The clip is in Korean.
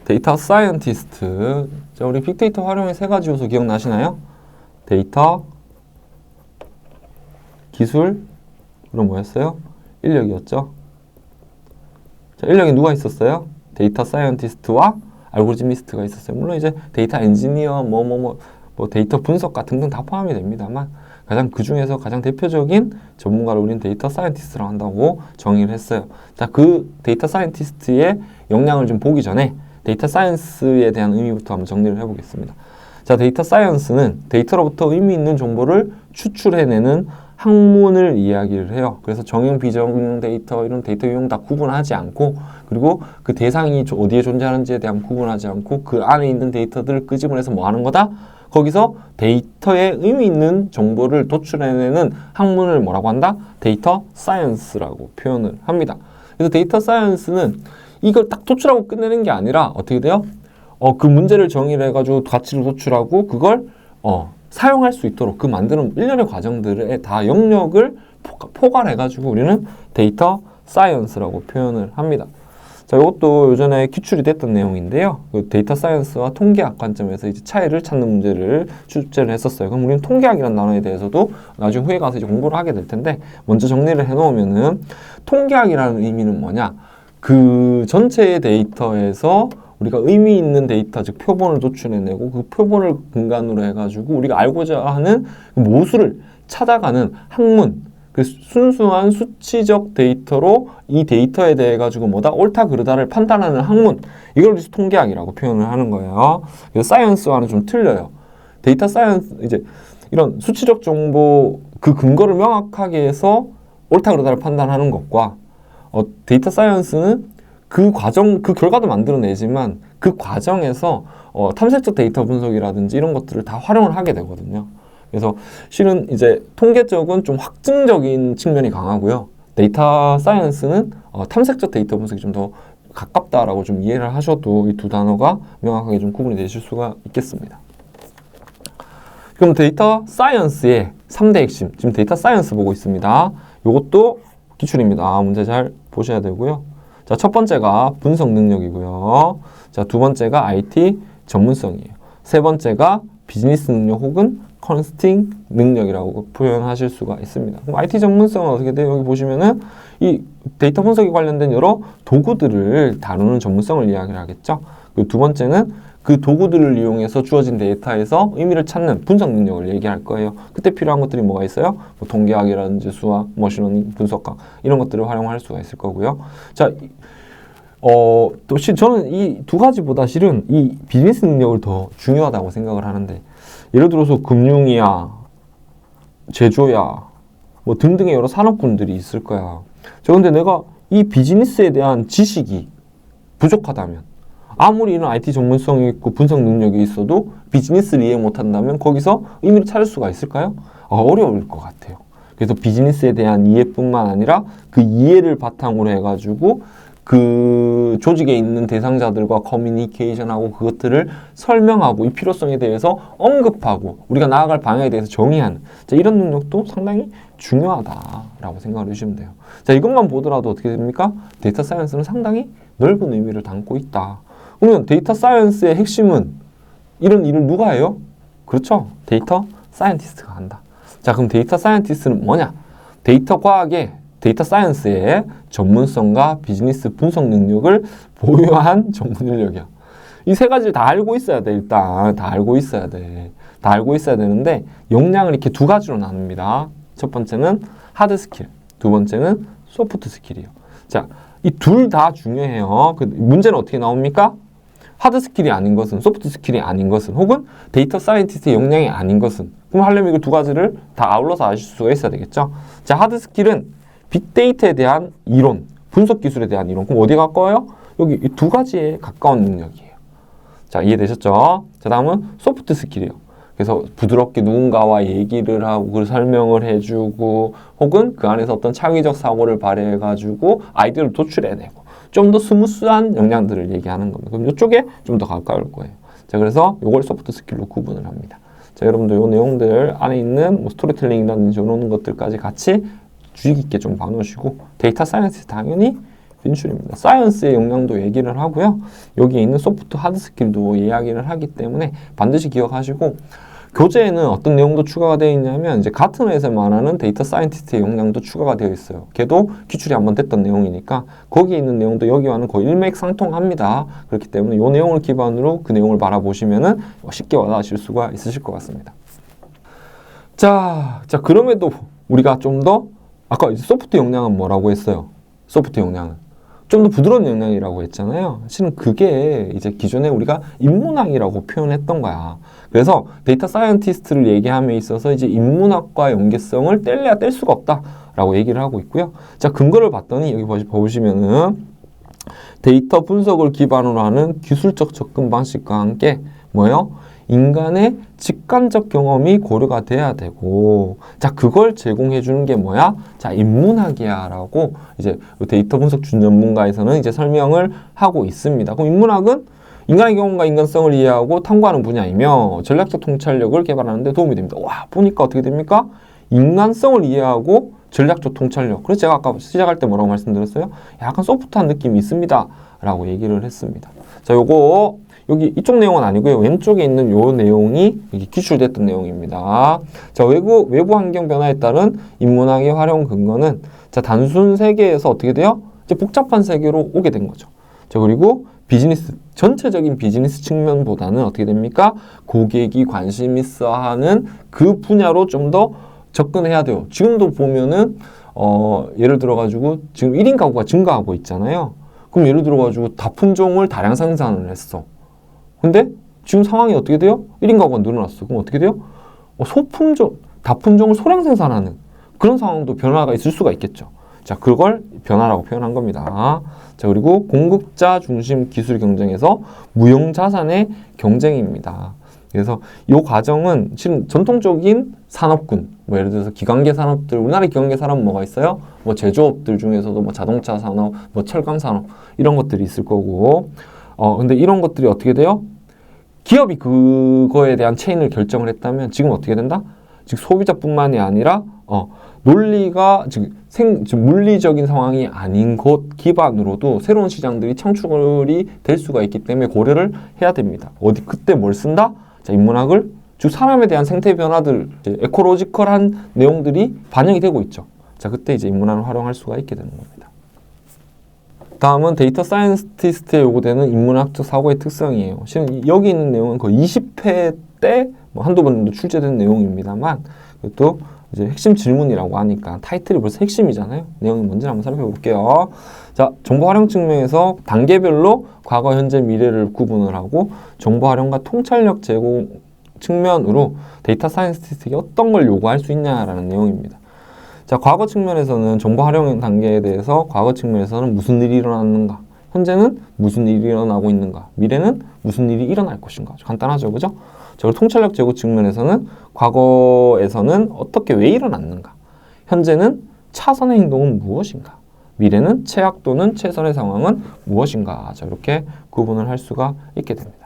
데이터 사이언티스트. 자, 우리 빅데이터 활용의 세 가지 요소 기억나시나요? 데이터, 기술, 그럼 뭐였어요? 인력이었죠. 자, 인력에 누가 있었어요? 데이터 사이언티스트와 알고리즘리스트가 있었어요. 물론 이제 데이터 엔지니어, 뭐 데이터 분석가 등등 다 포함이 됩니다만 가장 그 중에서 가장 대표적인 전문가를 우리는 데이터 사이언티스트라고 한다고 정의를 했어요. 자, 그 데이터 사이언티스트의 역량을 좀 보기 전에 데이터 사이언스에 대한 의미부터 한번 정리를 해보겠습니다. 자, 데이터 사이언스는 데이터로부터 의미 있는 정보를 추출해내는 학문을 이야기를 해요. 그래서 정형, 비정형 데이터, 이런 데이터 유형 다 구분하지 않고, 그리고 그 대상이 어디에 존재하는지에 대한 구분하지 않고, 그 안에 있는 데이터들을 끄집어내서 뭐 하는 거다? 거기서 데이터에 의미 있는 정보를 도출해내는 학문을 뭐라고 한다? 데이터 사이언스라고 표현을 합니다. 그래서 데이터 사이언스는 이걸 딱 도출하고 끝내는 게 아니라 어떻게 돼요? 그 문제를 정의를 해가지고 가치를 도출하고 그걸 사용할 수 있도록 그 만드는 일련의 과정들에 다 영역을 포괄해가지고 우리는 데이터 사이언스라고 표현을 합니다. 자, 이것도 요전에 기출이 됐던 내용인데요. 그 데이터 사이언스와 통계학 관점에서 이제 차이를 찾는 문제를 출제를 했었어요. 그럼 우리는 통계학이라는 단어에 대해서도 나중에 후에 가서 이제 공부를 하게 될 텐데, 먼저 정리를 해놓으면은 통계학이라는 의미는 뭐냐? 그 전체의 데이터에서 우리가 의미 있는 데이터, 즉 표본을 도출해내고 그 표본을 근간으로 해가지고 우리가 알고자 하는 그 모수를 찾아가는 학문, 그 순수한 수치적 데이터로 이 데이터에 대해 가지고 뭐다? 옳다 그르다를 판단하는 학문, 이걸 통계학이라고 표현을 하는 거예요. 그래서 사이언스와는 좀 틀려요. 데이터 사이언스, 이제 이런 수치적 정보 그 근거를 명확하게 해서 옳다 그르다를 판단하는 것과 데이터 사이언스는 그 과정, 그 결과도 만들어내지만 그 과정에서 탐색적 데이터 분석이라든지 이런 것들을 다 활용을 하게 되거든요. 그래서 실은 이제 통계 쪽은 좀 확증적인 측면이 강하고요. 데이터 사이언스는 탐색적 데이터 분석이 좀 더 가깝다라고 좀 이해를 하셔도 이 두 단어가 명확하게 좀 구분이 되실 수가 있겠습니다. 그럼 데이터 사이언스의 3대 핵심, 지금 데이터 사이언스 보고 있습니다. 이것도 기출입니다. 문제 잘 보셔야 되고요. 자, 첫 번째가 분석 능력이고요. 자, 두 번째가 IT 전문성이에요. 세 번째가 비즈니스 능력 혹은 컨스팅 능력이라고 표현하실 수가 있습니다. 그럼 IT 전문성은 어떻게 돼요? 여기 보시면은 이 데이터 분석에 관련된 여러 도구들을 다루는 전문성을 이야기를 하겠죠. 그 두 번째는 그 도구들을 이용해서 주어진 데이터에서 의미를 찾는 분석 능력을 얘기할 거예요. 그때 필요한 것들이 뭐가 있어요? 뭐 통계학이라든지 수학, 머신러닝, 분석학 이런 것들을 활용할 수가 있을 거고요. 자, 또 저는 이 두 가지보다 실은 이 비즈니스 능력을 더 중요하다고 생각을 하는데, 예를 들어서 금융이야, 제조야, 뭐 등등의 여러 산업군들이 있을 거야. 근데 내가 이 비즈니스에 대한 지식이 부족하다면, 아무리 이런 IT 전문성이 있고 분석 능력이 있어도 비즈니스를 이해 못한다면 거기서 의미를 찾을 수가 있을까요? 어려울 것 같아요. 그래서 비즈니스에 대한 이해뿐만 아니라 그 이해를 바탕으로 해가지고 그 조직에 있는 대상자들과 커뮤니케이션하고 그것들을 설명하고 이 필요성에 대해서 언급하고 우리가 나아갈 방향에 대해서 정의하는, 자, 이런 능력도 상당히 중요하다라고 생각을 해주시면 돼요. 자, 이것만 보더라도 어떻게 됩니까? 데이터 사이언스는 상당히 넓은 의미를 담고 있다. 그러면 데이터 사이언스의 핵심은 이런 일을 누가 해요? 그렇죠. 데이터 사이언티스트가 한다. 자, 그럼 데이터 사이언티스트는 뭐냐? 데이터 과학의 데이터 사이언스의 전문성과 비즈니스 분석 능력을 보유한 전문 인력이야. 이 세 가지를 다 알고 있어야 돼. 일단 다 알고 있어야 돼. 다 알고 있어야 되는데 역량을 이렇게 두 가지로 나눕니다. 첫 번째는 하드 스킬, 두 번째는 소프트 스킬이에요. 자, 이 둘 다 중요해요. 그 문제는 어떻게 나옵니까? 하드 스킬이 아닌 것은, 소프트 스킬이 아닌 것은, 혹은 데이터 사이언티스트의 역량이 아닌 것은. 그럼 하려면 이거 두 가지를 다 아울러서 아실 수가 있어야 되겠죠. 자, 하드 스킬은 빅데이터에 대한 이론, 분석 기술에 대한 이론. 그럼 어디에 가까워요? 여기 이 두 가지에 가까운 능력이에요. 자, 이해되셨죠? 자, 다음은 소프트 스킬이에요. 그래서 부드럽게 누군가와 얘기를 하고 그 설명을 해주고 혹은 그 안에서 어떤 창의적 사고를 발휘해가지고 아이디어를 도출해내고 좀 더 스무스한 역량들을 얘기하는 겁니다. 그럼 이쪽에 좀 더 가까울 거예요. 자, 그래서 이걸 소프트 스킬로 구분을 합니다. 자, 여러분들 이 내용들 안에 있는 뭐 스토리텔링이라든지 이런 것들까지 같이 주의 깊게 좀 봐놓으시고, 데이터 사이언스 당연히 빈출입니다. 사이언스의 역량도 얘기를 하고요. 여기에 있는 소프트, 하드 스킬도 이야기를 하기 때문에 반드시 기억하시고, 교재에는 어떤 내용도 추가가 되어 있냐면 이제 가트너에서 말하는 데이터 사이언티스트의 역량도 추가가 되어 있어요. 걔도 기출이 한번 됐던 내용이니까 거기에 있는 내용도 여기와는 거의 일맥상통합니다. 그렇기 때문에 이 내용을 기반으로 그 내용을 바라보시면은 쉽게 와닿으실 수가 있으실 것 같습니다. 자, 그럼에도 우리가 좀 더 아까 이제 소프트 역량은 뭐라고 했어요? 소프트 역량은 좀 더 부드러운 역량이라고 했잖아요. 사실은 그게 이제 기존에 우리가 인문학이라고 표현했던 거야. 그래서 데이터 사이언티스트를 얘기함에 있어서 이제 인문학과 연계성을 뗄래야 뗄 수가 없다라고 얘기를 하고 있고요. 자, 근거를 봤더니 여기 보시면은 데이터 분석을 기반으로 하는 기술적 접근 방식과 함께 뭐예요? 인간의 직관적 경험이 고려가 돼야 되고, 자, 그걸 제공해 주는 게 뭐야? 자, 인문학이야 라고 이제 데이터 분석 전문가에서는 이제 설명을 하고 있습니다. 그럼 인문학은 인간의 경험과 인간성을 이해하고 탐구하는 분야이며 전략적 통찰력을 개발하는 데 도움이 됩니다. 와, 보니까 어떻게 됩니까? 인간성을 이해하고 전략적 통찰력. 그래서 제가 아까 시작할 때 뭐라고 말씀드렸어요? 약간 소프트한 느낌이 있습니다 라고 얘기를 했습니다. 자, 요거 여기 이쪽 내용은 아니고요. 왼쪽에 있는 요 내용이 여기 기출됐던 내용입니다. 자, 외부 환경 변화에 따른 인문학의 활용 근거는 자, 단순 세계에서 어떻게 돼요? 이제 복잡한 세계로 오게 된 거죠. 자, 그리고 비즈니스, 전체적인 비즈니스 측면보다는 어떻게 됩니까? 고객이 관심 있어 하는 그 분야로 좀 더 접근해야 돼요. 지금도 보면은 예를 들어가지고 지금 1인 가구가 증가하고 있잖아요. 그럼 예를 들어가지고 다품종을 다량 생산을 했어. 근데 지금 상황이 어떻게 돼요? 1인 가구가 늘어났어. 그럼 어떻게 돼요? 다품종을 소량 생산하는 그런 상황도 변화가 있을 수가 있겠죠. 자, 그걸 변화라고 표현한 겁니다. 자, 그리고 공급자 중심 기술 경쟁에서 무형 자산의 경쟁입니다. 그래서 이 과정은 실은 전통적인 산업군, 뭐 예를 들어서 기관계 산업들, 우리나라 기관계 산업은 뭐가 있어요? 뭐 제조업들 중에서도 뭐 자동차 산업, 뭐 철강 산업 이런 것들이 있을 거고, 근데 이런 것들이 어떻게 돼요? 기업이 그거에 대한 체인을 결정을 했다면 지금 어떻게 된다? 즉 소비자뿐만이 아니라 논리가 즉 물리적인 상황이 아닌 곳 기반으로도 새로운 시장들이 창출이 될 수가 있기 때문에 고려를 해야 됩니다. 그때 뭘 쓴다? 자, 인문학을 즉 사람에 대한 생태 변화들, 에코로지컬한 내용들이 반영이 되고 있죠. 자, 그때 이제 인문학을 활용할 수가 있게 되는 겁니다. 다음은 데이터 사이언티스트에 요구되는 인문학적 사고의 특성이에요. 실은 여기 있는 내용은 거의 20회 때 한두 번 정도 출제된 내용입니다만, 이것도 이제 핵심 질문이라고 하니까 타이틀이 벌써 핵심이잖아요. 내용이 뭔지 한번 살펴볼게요. 자, 정보 활용 측면에서 단계별로 과거, 현재, 미래를 구분을 하고 정보 활용과 통찰력 제공 측면으로 데이터 사이언티스트에게 어떤 걸 요구할 수 있냐라는 내용입니다. 자, 과거 측면에서는 정보 활용 단계에 대해서 과거 측면에서는 무슨 일이 일어났는가, 현재는 무슨 일이 일어나고 있는가, 미래는 무슨 일이 일어날 것인가. 간단하죠, 그죠? 자, 그리고 통찰력 제고 측면에서는 과거에서는 어떻게 왜 일어났는가, 현재는 차선의 행동은 무엇인가, 미래는 최악 또는 최선의 상황은 무엇인가. 자, 이렇게 구분을 할 수가 있게 됩니다.